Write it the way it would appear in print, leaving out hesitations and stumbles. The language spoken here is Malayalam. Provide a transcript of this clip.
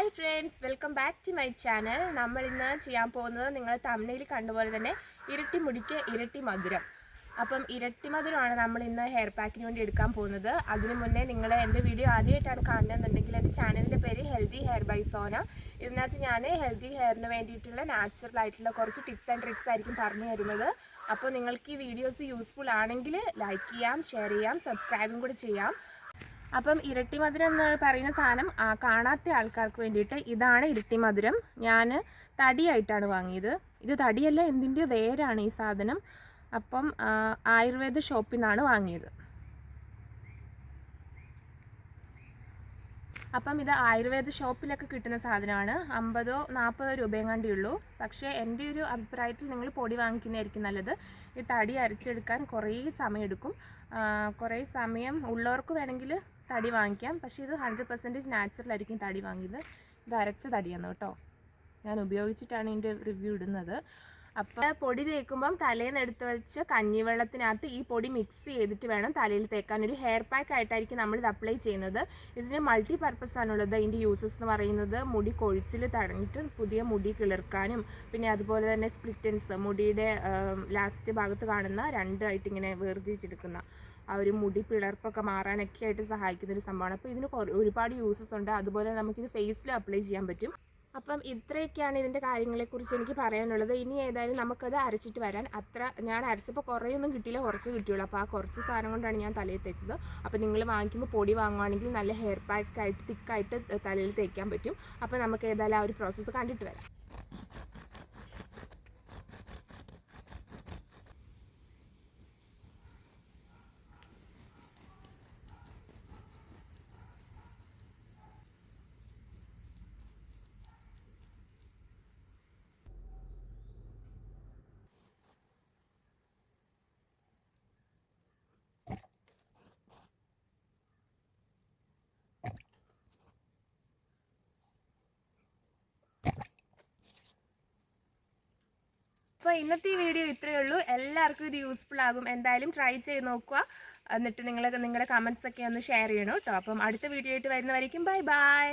Hi friends, welcome back to my channel. നമ്മൾ ഇന്ന് ചെയ്യാൻ പോകുന്നത് നിങ്ങൾ തമിഴിൽ കണ്ടുപോലെ തന്നെ ഇരട്ടി മുടിക്ക് ഇരട്ടി മധുരം. അപ്പം ഇരട്ടി മധുരമാണ് നമ്മൾ ഇന്ന് ഹെയർ പാക്കിന് വേണ്ടി എടുക്കാൻ പോകുന്നത്. അതിനു മുന്നേ നിങ്ങൾ എൻ്റെ വീഡിയോ ആദ്യമായിട്ടാണ് കാണുന്നതെന്നുണ്ടെങ്കിൽ എൻ്റെ ചാനലിൻ്റെ പേര് ഹെൽത്തി ഹെയർ ബൈ സോന. ഇതിനകത്ത് ഞാൻ ഹെൽത്തി ഹെയറിന് വേണ്ടിയിട്ടുള്ള നാച്ചുറൽ ആയിട്ടുള്ള കുറച്ച് ടിപ്സ് ആൻഡ് ട്രിക്സ് ആയിരിക്കും പറഞ്ഞു തരുന്നത്. അപ്പോൾ നിങ്ങൾക്ക് ഈ വീഡിയോസ് യൂസ്ഫുൾ ആണെങ്കിൽ ലൈക്ക് ചെയ്യാം, ഷെയർ ചെയ്യാം, സബ്സ്ക്രൈബും കൂടി ചെയ്യാം. അപ്പം ഇരട്ടി മധുരം എന്ന് പറയുന്ന സാധനം കാണാത്ത ആൾക്കാർക്ക് വേണ്ടിയിട്ട് ഇതാണ് ഇരട്ടി മധുരം. ഞാൻ തടിയായിട്ടാണ് വാങ്ങിയത്. ഇത് തടിയല്ല, എന്തിൻ്റെ വേരാണ് ഈ സാധനം. അപ്പം ആയുർവേദ ഷോപ്പിൽ നിന്നാണ് വാങ്ങിയത്. അപ്പം ഇത് ആയുർവേദ ഷോപ്പിലൊക്കെ കിട്ടുന്ന സാധനമാണ്. 50-40 രൂപയും കണ്ടിയുള്ളൂ. പക്ഷേ എൻ്റെ ഒരു അഭിപ്രായത്തിൽ നിങ്ങൾ പൊടി വാങ്ങിക്കുന്നതായിരിക്കും നല്ലത്. ഈ തടി അരച്ചെടുക്കാൻ കുറേ സമയമെടുക്കും. കുറേ സമയം ഉള്ളവർക്ക് വേണമെങ്കിൽ തടി വാങ്ങിക്കാം. പക്ഷേ ഇത് 100% നാച്ചുറലായിരിക്കും തടി വാങ്ങിയത്. ഇത് അരച്ച തടിയാണ് കേട്ടോ. ഞാൻ ഉപയോഗിച്ചിട്ടാണ് ഇതിൻ്റെ റിവ്യൂ ഇടുന്നത്. അപ്പോൾ പൊടി തേക്കുമ്പം തലേന്ന് എടുത്ത് വെച്ച് കഞ്ഞിവെള്ളത്തിനകത്ത് ഈ പൊടി മിക്സ് ചെയ്തിട്ട് വേണം തലയിൽ തേക്കാൻ. ഒരു ഹെയർ പാക്ക് ആയിട്ടായിരിക്കും നമ്മളിത് അപ്ലൈ ചെയ്യുന്നത്. ഇതിന് മൾട്ടി പർപ്പസ് ആണുള്ളത്. ഇതിൻ്റെ യൂസസ് എന്ന് പറയുന്നത് മുടി കൊഴിച്ചിൽ തടഞ്ഞിട്ട് പുതിയ മുടി കിളിർക്കാനും, പിന്നെ അതുപോലെ തന്നെ സ്പ്ലിറ്റൻസ്, മുടിയുടെ ലാസ്റ്റ് ഭാഗത്ത് കാണുന്ന രണ്ടായിട്ട് ഇങ്ങനെ വേർതിരിച്ചെടുക്കുന്ന ആ ഒരു മുടി പിളർപ്പൊക്കെ മാറാനൊക്കെ ആയിട്ട് സഹായിക്കുന്ന ഒരു സംഭവമാണ്. അപ്പോൾ ഇതിന് ഒരുപാട് യൂസസ് ഉണ്ട്. അതുപോലെ നമുക്കിത് ഫേസിൽ അപ്ലൈ ചെയ്യാൻ പറ്റും. അപ്പം ഇത്രയൊക്കെയാണ് ഇതിൻ്റെ കാര്യങ്ങളെക്കുറിച്ച് എനിക്ക് പറയാനുള്ളത്. ഇനി ഏതായാലും നമുക്കത് അരച്ചിട്ട് വരാൻ. ഞാൻ അരച്ചപ്പോൾ കുറേയൊന്നും കിട്ടിയില്ല, കുറച്ച് കിട്ടിയുള്ളൂ. അപ്പോൾ ആ കുറച്ച് സാധനം കൊണ്ടാണ് ഞാൻ തലയിൽ തേച്ചത്. അപ്പോൾ നിങ്ങൾ വാങ്ങിക്കുമ്പോൾ പൊടി വാങ്ങുവാണെങ്കിൽ നല്ല ഹെയർ പാക്കായിട്ട് തിക്കായിട്ട് തലയിൽ തേക്കാൻ പറ്റും. അപ്പോൾ നമുക്ക് ഏതായാലും ആ ഒരു പ്രോസസ്സ് കണ്ടിട്ട് വരാം. അപ്പോൾ ഇന്നത്തെ ഈ വീഡിയോ ഇത്രയേ ഉള്ളൂ. എല്ലാവർക്കും ഇത് യൂസ്ഫുൾ ആകും. എന്തായാലും ട്രൈ ചെയ്ത് നോക്കുക. എന്നിട്ട് നിങ്ങളുടെ കമൻസ് ഒക്കെ ഒന്ന് ഷെയർ ചെയ്യണം കേട്ടോ. അപ്പം അടുത്ത വീഡിയോ ആയിട്ട് വരുന്നവരേക്കും ബൈ ബൈ.